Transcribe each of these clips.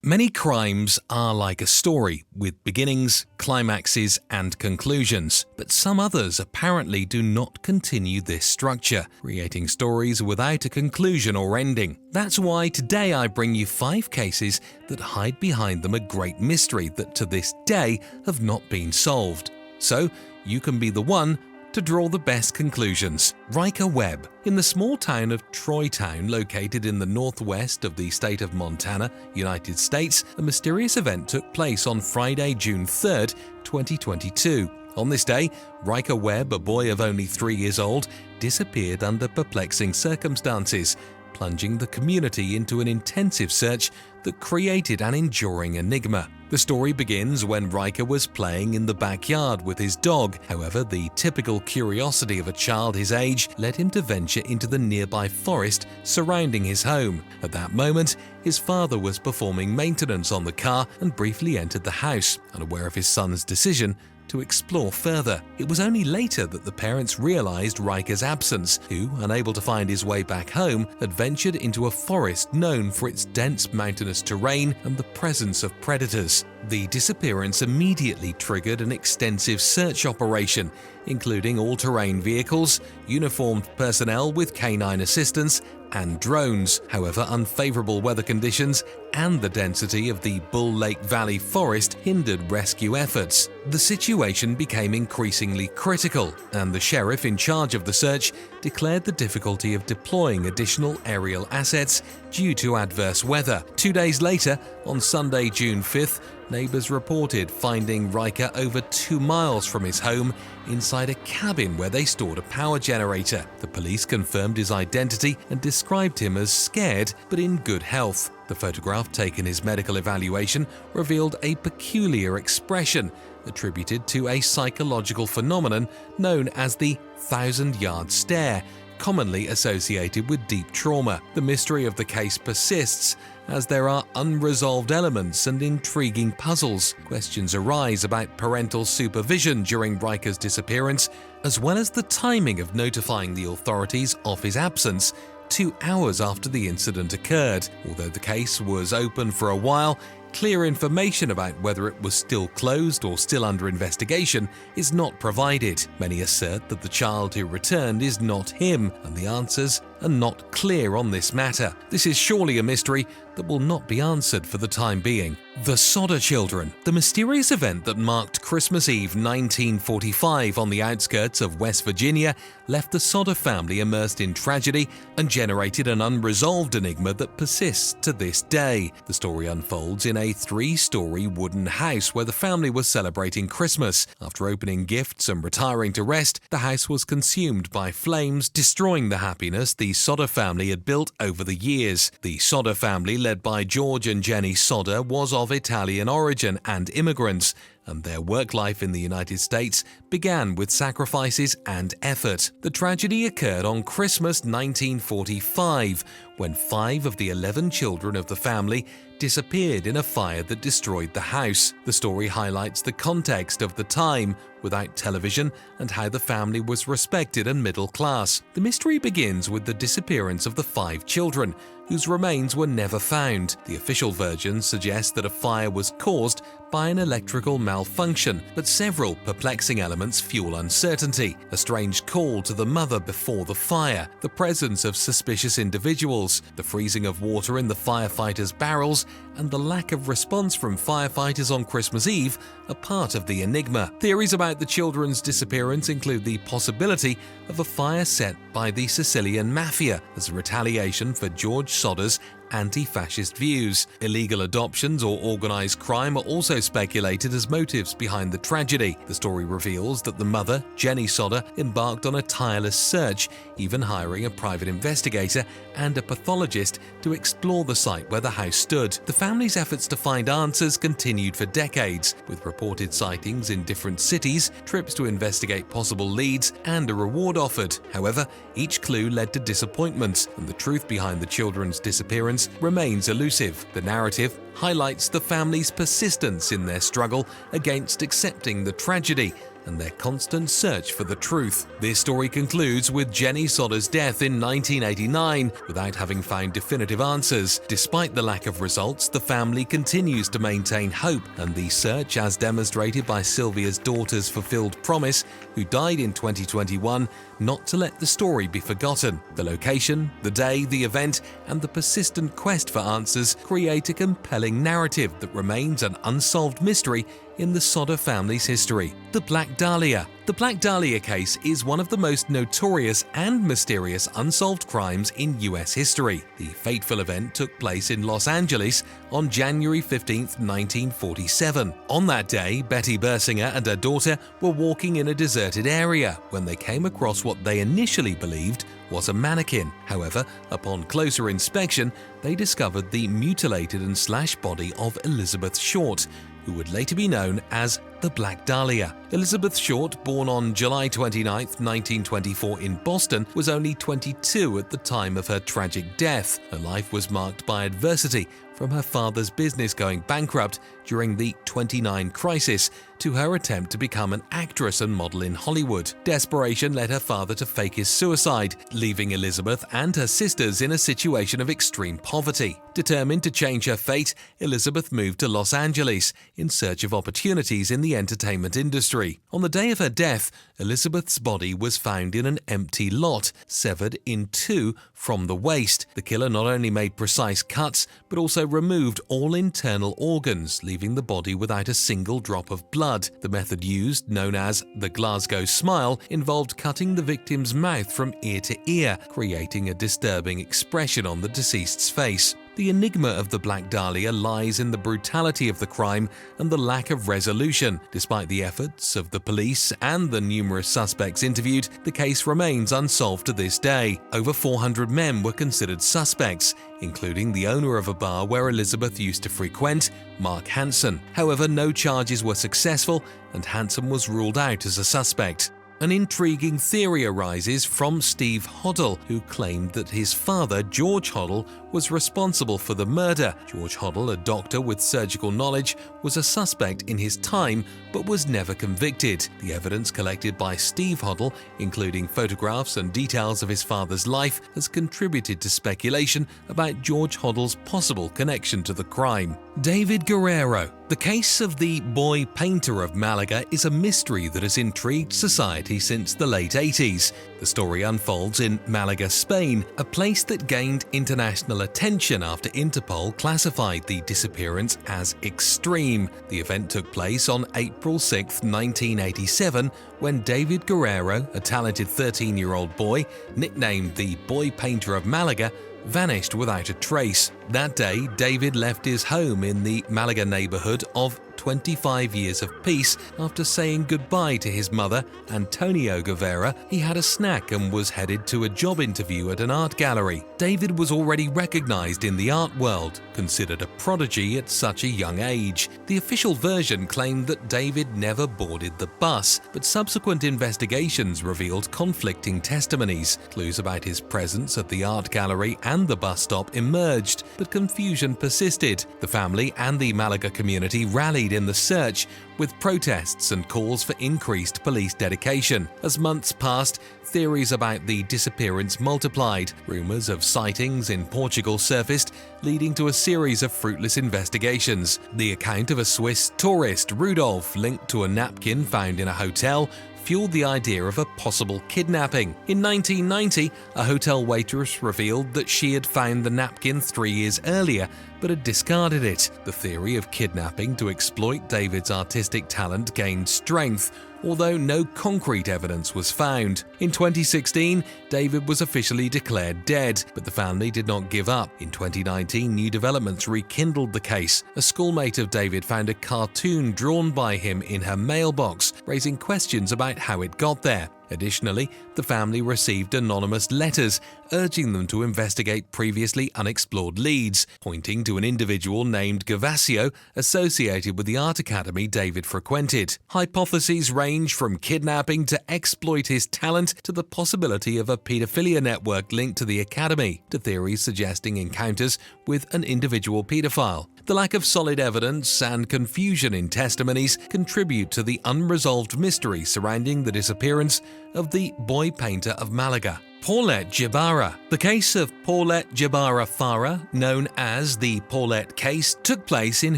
Many crimes are like a story, with beginnings, climaxes, and conclusions, but some others apparently do not continue this structure, creating stories without a conclusion or ending. That's why today I bring you 5 cases that hide behind them a great mystery that to this day have not been solved. So you can be the one to draw the best conclusions. Riker Webb. In the small town of Troy Town, located in the northwest of the state of Montana, United States, a mysterious event took place on Friday, June 3, 2022. On this day, Riker Webb, a boy of only 3 years old, disappeared under perplexing circumstances, plunging the community into an intensive search that created an enduring enigma. The story begins when Riker was playing in the backyard with his dog. However, the typical curiosity of a child his age led him to venture into the nearby forest surrounding his home. At that moment, his father was performing maintenance on the car and briefly entered the house, unaware of his son's decision to explore further. It was only later that the parents realized Riker's absence, who, unable to find his way back home, had ventured into a forest known for its dense mountainous terrain and the presence of predators. The disappearance immediately triggered an extensive search operation, including all-terrain vehicles, uniformed personnel with canine assistance, and drones. However, unfavorable weather conditions and the density of the Bull Lake Valley forest hindered rescue efforts. The situation became increasingly critical, and the sheriff in charge of the search declared the difficulty of deploying additional aerial assets due to adverse weather. 2 days later, on Sunday, June 5th, neighbors reported finding Riker over 2 miles from his home inside a cabin where they stored a power generator. The police confirmed his identity and described him as scared but in good health. The photograph taken his medical evaluation revealed a peculiar expression attributed to a psychological phenomenon known as the 1,000-yard stare, commonly associated with deep trauma. The mystery of the case persists, as there are unresolved elements and intriguing puzzles. Questions arise about parental supervision during Riker's disappearance, as well as the timing of notifying the authorities of his absence 2 hours after the incident occurred. Although the case was open for a while, clear information about whether it was still closed or still under investigation is not provided. Many assert that the child who returned is not him, and the answers are not clear on this matter. This is surely a mystery that will not be answered for the time being. The Sodder Children. The mysterious event that marked Christmas Eve 1945 on the outskirts of West Virginia left the Sodder family immersed in tragedy and generated an unresolved enigma that persists to this day. The story unfolds in a 3-story wooden house where the family was celebrating Christmas. After opening gifts and retiring to rest, the house was consumed by flames, destroying the happiness the Sodder family had built over the years. The Sodder family, led by George and Jenny Sodder, was of Italian origin and immigrants, and their work life in the United States began with sacrifices and effort. The tragedy occurred on Christmas 1945, when 5 of the 11 children of the family disappeared in a fire that destroyed the house. The story highlights the context of the time, without television, and how the family was respected and middle class. The mystery begins with the disappearance of the 5 children, whose remains were never found. The official version suggests that a fire was caused by an electrical malfunction, but several perplexing elements fuel uncertainty. A strange call to the mother before the fire, the presence of suspicious individuals, the freezing of water in the firefighters' barrels, and the lack of response from firefighters on Christmas Eve are part of the enigma. Theories about the children's disappearance include the possibility of a fire set by the Sicilian Mafia as a retaliation for George Sodder's anti-fascist views. Illegal adoptions or organized crime are also speculated as motives behind the tragedy. The story reveals that the mother, Jenny Sodder, embarked on a tireless search, even hiring a private investigator and a pathologist to explore the site where the house stood. The family's efforts to find answers continued for decades, with reported sightings in different cities, trips to investigate possible leads, and a reward offered. However, each clue led to disappointments, and the truth behind the children's disappearance remains elusive. The narrative highlights the family's persistence in their struggle against accepting the tragedy and their constant search for the truth. This story concludes with Jenny Sodder's death in 1989 without having found definitive answers. Despite the lack of results, the family continues to maintain hope, and the search, as demonstrated by Sylvia's daughter's fulfilled promise, who died in 2021, not to let the story be forgotten. The location, the day, the event, and the persistent quest for answers create a compelling narrative that remains an unsolved mystery in the Sodder family's history. The Black Dahlia. The Black Dahlia case is one of the most notorious and mysterious unsolved crimes in US history. The fateful event took place in Los Angeles on January 15, 1947. On that day, Betty Bersinger and her daughter were walking in a deserted area when they came across what they initially believed was a mannequin. However, upon closer inspection, they discovered the mutilated and slashed body of Elizabeth Short, who would later be known as the Black Dahlia. Elizabeth Short, born on July 29, 1924 in Boston, was only 22 at the time of her tragic death. Her life was marked by adversity, from her father's business going bankrupt during the '29 crisis to her attempt to become an actress and model in Hollywood. Desperation led her father to fake his suicide, leaving Elizabeth and her sisters in a situation of extreme poverty. Determined to change her fate, Elizabeth moved to Los Angeles in search of opportunities in the entertainment industry. On the day of her death, Elizabeth's body was found in an empty lot, severed in two from the waist. The killer not only made precise cuts, but also removed all internal organs, leaving the body without a single drop of blood. The method used, known as the Glasgow Smile, involved cutting the victim's mouth from ear to ear, creating a disturbing expression on the deceased's face. The enigma of the Black Dahlia lies in the brutality of the crime and the lack of resolution. Despite the efforts of the police and the numerous suspects interviewed, the case remains unsolved to this day. Over 400 men were considered suspects, including the owner of a bar where Elizabeth used to frequent, Mark Hansen. However, no charges were successful, and Hansen was ruled out as a suspect. An intriguing theory arises from Steve Hoddle, who claimed that his father, George Hoddle, was responsible for the murder. George Hoddle, a doctor with surgical knowledge, was a suspect in his time but was never convicted. The evidence collected by Steve Hoddle, including photographs and details of his father's life, has contributed to speculation about George Hoddle's possible connection to the crime. David Guerrero. The case of the boy painter of Malaga is a mystery that has intrigued society since the late 80s. The story unfolds in Malaga, Spain, a place that gained international attention after Interpol classified the disappearance as extreme. The event took place on April 6, 1987, when David Guerrero, a talented 13-year-old boy, nicknamed the Boy Painter of Malaga, vanished without a trace. That day, David left his home in the Malaga neighborhood of 25 years of peace. After saying goodbye to his mother, Antonio Guevara, he had a snack and was headed to a job interview at an art gallery. David was already recognized in the art world, considered a prodigy at such a young age. The official version claimed that David never boarded the bus, but subsequent investigations revealed conflicting testimonies. Clues about his presence at the art gallery and the bus stop emerged, but confusion persisted. The family and the Malaga community rallied in the search, with protests and calls for increased police dedication. As months passed, theories about the disappearance multiplied. Rumors of sightings in Portugal surfaced, leading to a series of fruitless investigations. The account of a Swiss tourist, Rudolf, linked to a napkin found in a hotel, fueled the idea of a possible kidnapping. In 1990, a hotel waitress revealed that she had found the napkin 3 years earlier but had discarded it. The theory of kidnapping to exploit David's artistic talent gained strength, although no concrete evidence was found. In 2016, David was officially declared dead, but the family did not give up. In 2019, new developments rekindled the case. A schoolmate of David found a cartoon drawn by him in her mailbox, raising questions about how it got there. Additionally, the family received anonymous letters urging them to investigate previously unexplored leads, pointing to an individual named Gervasio associated with the art academy David frequented. Hypotheses range from kidnapping to exploit his talent to the possibility of a pedophilia network linked to the academy, to theories suggesting encounters with an individual pedophile. The lack of solid evidence and confusion in testimonies contribute to the unresolved mystery surrounding the disappearance of the boy painter of Malaga, Paulette Jabara. The case of Paulette Jabara Farah, known as the Paulette case, took place in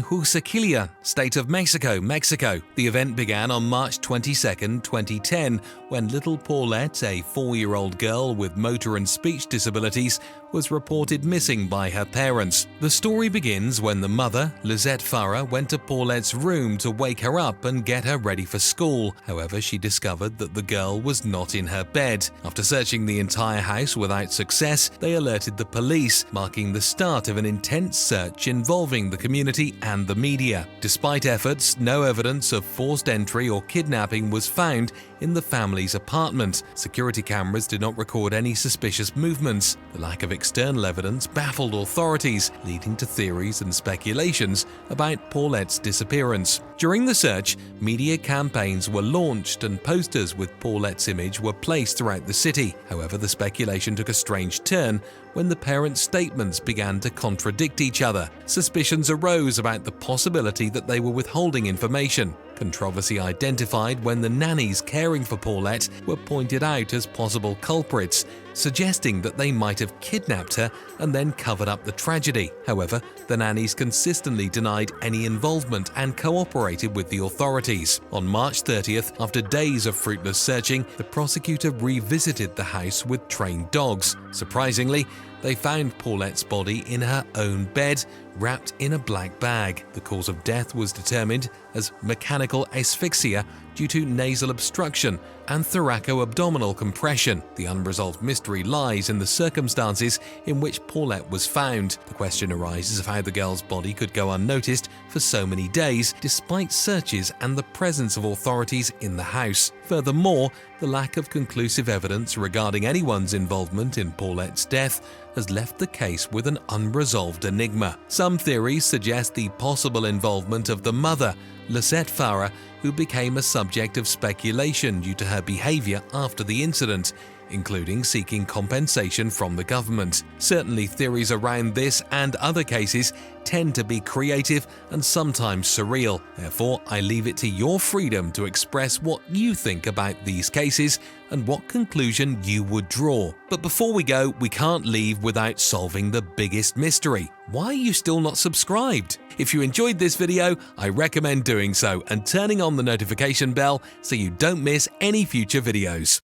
Juxquilla, state of Mexico. The event began on March 22, 2010, when little Paulette, a 4-year-old girl with motor and speech disabilities, was reported missing by her parents. The story begins when the mother, Lizette Farah, went to Paulette's room to wake her up and get her ready for school. However, she discovered that the girl was not in her bed. After searching the entire house without success, they alerted the police, marking the start of an intense search involving the community and the media. Despite efforts, no evidence of forced entry or kidnapping was found in the family's apartment. Security cameras did not record any suspicious movements. The lack of external evidence baffled authorities, leading to theories and speculations about Paulette's disappearance. During the search, media campaigns were launched and posters with Paulette's image were placed throughout the city. However, the speculation took a strange turn when the parents' statements began to contradict each other. Suspicions arose about the possibility that they were withholding information. Controversy identified when the nannies caring for Paulette were pointed out as possible culprits, suggesting that they might have kidnapped her and then covered up the tragedy. However, the nannies consistently denied any involvement and cooperated with the authorities. On March 30th, after days of fruitless searching, the prosecutor revisited the house with trained dogs. Surprisingly, they found Paulette's body in her own bed, wrapped in a black bag. The cause of death was determined as mechanical asphyxia due to nasal obstruction and thoraco-abdominal compression. The unresolved mystery lies in the circumstances in which Paulette was found. The question arises of how the girl's body could go unnoticed for so many days, despite searches and the presence of authorities in the house. Furthermore, the lack of conclusive evidence regarding anyone's involvement in Paulette's death has left the case with an unresolved enigma. Some theories suggest the possible involvement of the mother, Lizette Farah, who became a subject of speculation due to her behavior after the incident, including seeking compensation from the government. Certainly, theories around this and other cases tend to be creative and sometimes surreal. Therefore, I leave it to your freedom to express what you think about these cases and what conclusion you would draw. But before we go, we can't leave without solving the biggest mystery. Why are you still not subscribed? If you enjoyed this video, I recommend doing so and turning on the notification bell so you don't miss any future videos.